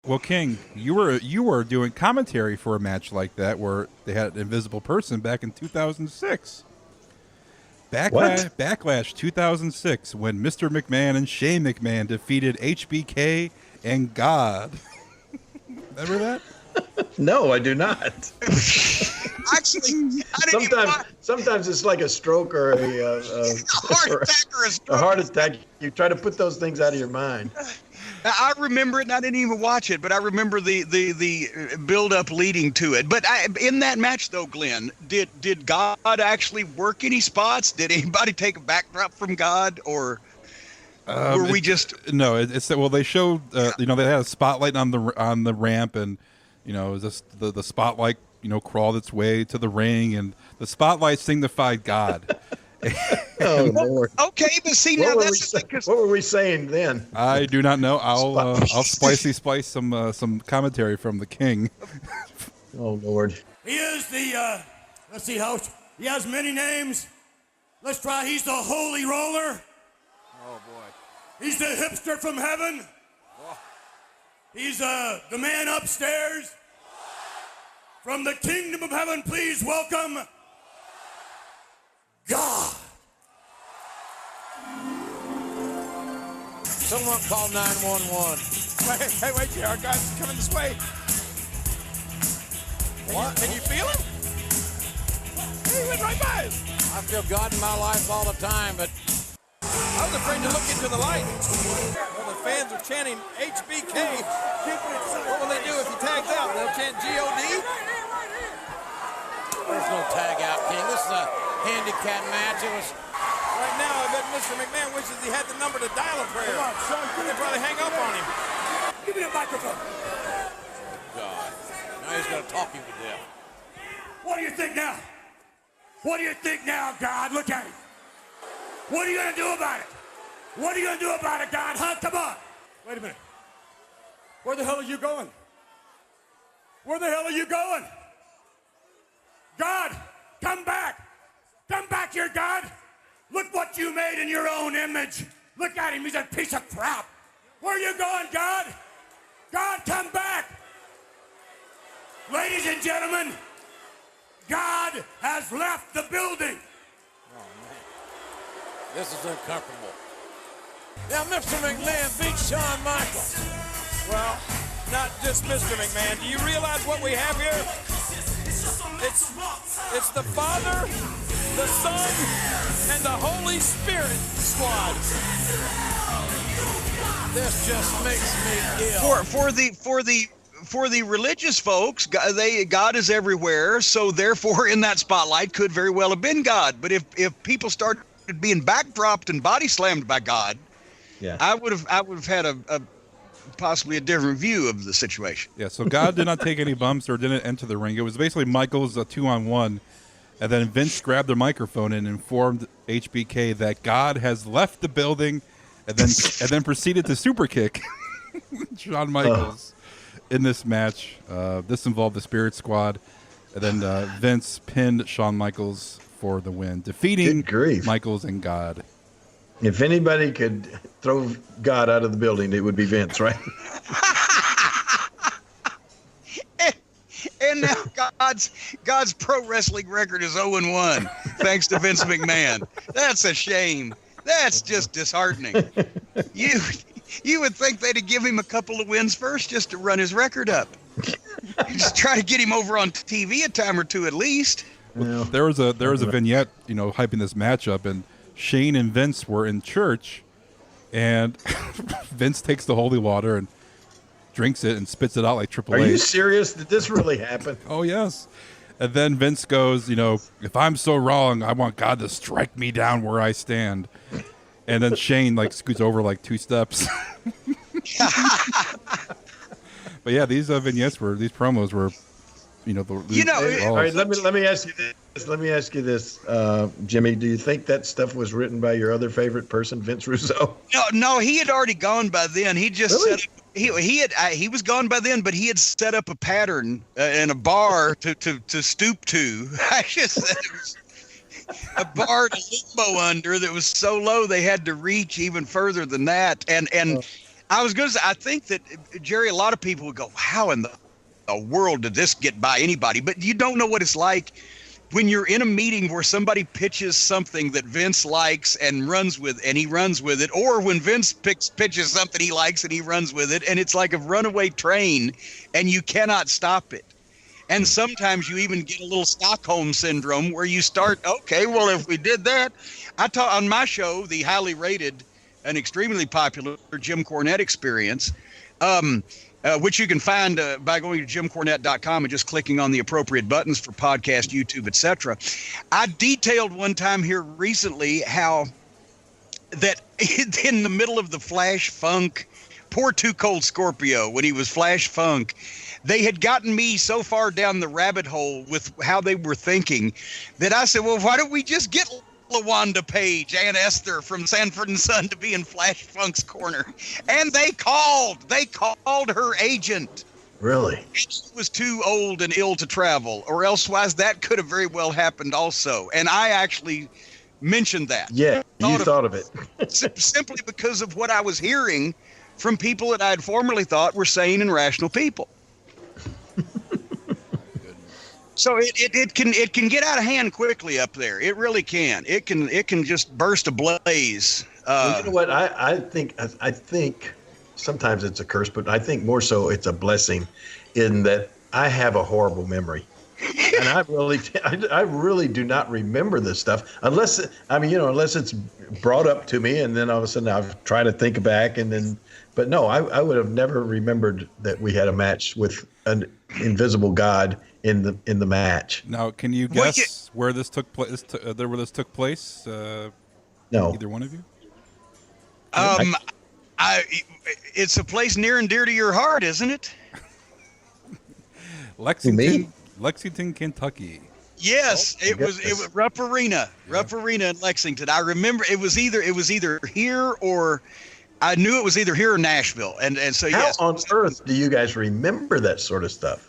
Well, King, you were doing commentary for a match like that where they had an invisible person back in 2006. Backlash 2006 when Mr. McMahon and Shane McMahon defeated HBK and God. Remember that? No, I do not. Actually, I didn't sometimes it's like a stroke or a heart attack or a stroke. A heart attack. You try to put those things out of your mind. I remember it, and I didn't even watch it, but I remember the build-up leading to it. But in that match, though, Glenn, did God actually work any spots? Did anybody take a backdrop from God, or were we just? No, it's well, they showed they had a spotlight on the ramp, and just the spotlight crawled its way to the ring, and the spotlight signified God. Oh Lord. Okay, but see now what were we saying then? I do not know. I'll splice some commentary from the King. Oh Lord. He is the let's see how he has many names. Let's try. He's the Holy Roller. Oh boy. He's the hipster from heaven. He's the man upstairs. From the kingdom of heaven, please welcome God. Someone call 911. Wait, JR, guys, coming this way. What? Can you feel him? He went right by us. I feel God in my life all the time, but I was afraid to look into the light. Well, the fans are chanting HBK. What will they do if he tags out? They'll chant G-O-D? there's no tag out, King. This is a handicap match. It was. Right now, I bet Mr. McMahon wishes he had the number to dial a prayer. Come on, son. They'd probably hang up on him. Give me the microphone. God. Now he's going to talk him to death. What do you think now? What do you think now, God? Look at him. What are you going to do about it? What are you going to do about it, God? Huh? Come on. Wait a minute. Where the hell are you going? Where the hell are you going? God, come back. Come back here, God. Look what you made in your own image. Look at him. He's a piece of crap. Where are you going, God? God, come back. Ladies and gentlemen, God has left the building. Oh, man. This is uncomfortable. Now, Mr. McMahon beat Shawn Michaels. Well, not just Mr. McMahon. Do you realize what we have here? It's the Father, the Son, and the Holy Spirit squad. This just makes me ill. For the religious folks, God is everywhere, so therefore in that spotlight could very well have been God. But if people started being backdropped and body slammed by God, yeah, I would have had a possibly a different view of the situation. Yeah, so God did not take any bumps or didn't enter the ring. It was basically Michaels 2-on-1, and then Vince grabbed the microphone and informed HBK that God has left the building, and then proceeded to super kick Shawn Michaels in this match. This involved the Spirit Squad, and then Vince pinned Shawn Michaels for the win, defeating Michaels and God. If anybody could throw God out of the building, it would be Vince, right? And now God's pro wrestling record is 0-1, thanks to Vince McMahon. That's a shame. That's just disheartening. You would think they'd give him a couple of wins first just to run his record up. Just try to get him over on TV a time or two at least. Well, there was a vignette, hyping this matchup, and Shane and Vince were in church, and Vince takes the holy water and drinks it and spits it out like Triple H. Are you serious? Did this really happen? Oh, yes. And then Vince goes, if I'm so wrong, I want God to strike me down where I stand. And then Shane scoots over 2 steps. But yeah, these promos were, all right, let me ask you this. Let me ask you this, Jimmy. Do you think that stuff was written by your other favorite person, Vince Russo? No, he had already gone by then. He just set up, he was gone by then, but he had set up a pattern and a bar to stoop to. I just said it was a bar to limbo under that was so low they had to reach even further than that. And I was going to say, I think that, Jerry, a lot of people would go, how in the world did this get by anybody? But you don't know what it's like when you're in a meeting where somebody pitches something that Vince likes and he runs with it, or when Vince pitches something he likes and he runs with it, and it's like a runaway train and you cannot stop it. And sometimes you even get a little Stockholm syndrome where you start, okay, well, if we did that, I taught on my show, the highly rated and extremely popular Jim Cornette Experience, which you can find by going to jimcornette.com and just clicking on the appropriate buttons for podcast, YouTube, etc. I detailed one time here recently how that in the middle of the Flash Funk, poor Too Cold Scorpio, when he was Flash Funk, they had gotten me so far down the rabbit hole with how they were thinking that I said, well, why don't we just get LaWanda Page and Esther from Sanford and Son to be in Flash Funk's corner? And they called her agent. Really? She was too old and ill to travel, or elsewise that could have very well happened also. And I actually mentioned that. Yeah, you thought of it. Simply because of what I was hearing from people that I had formerly thought were sane and rational people. So it can get out of hand quickly up there. It really can. It can just burst ablaze. Well, you know what? I think sometimes it's a curse, but I think more so it's a blessing, in that I have a horrible memory, and I really do not remember this stuff unless it's brought up to me, and then all of a sudden I've tried to think back, and then. But no, I would have never remembered that we had a match with an invisible God in the match. Now, can you guess where this took place? Where this took place? No, either one of you. It's a place near and dear to your heart, isn't it? Lexington, Kentucky. Yes, it was Rupp Arena in Lexington. I remember it was either here or. I knew it was either here or Nashville, and so yes. How on earth do you guys remember that sort of stuff?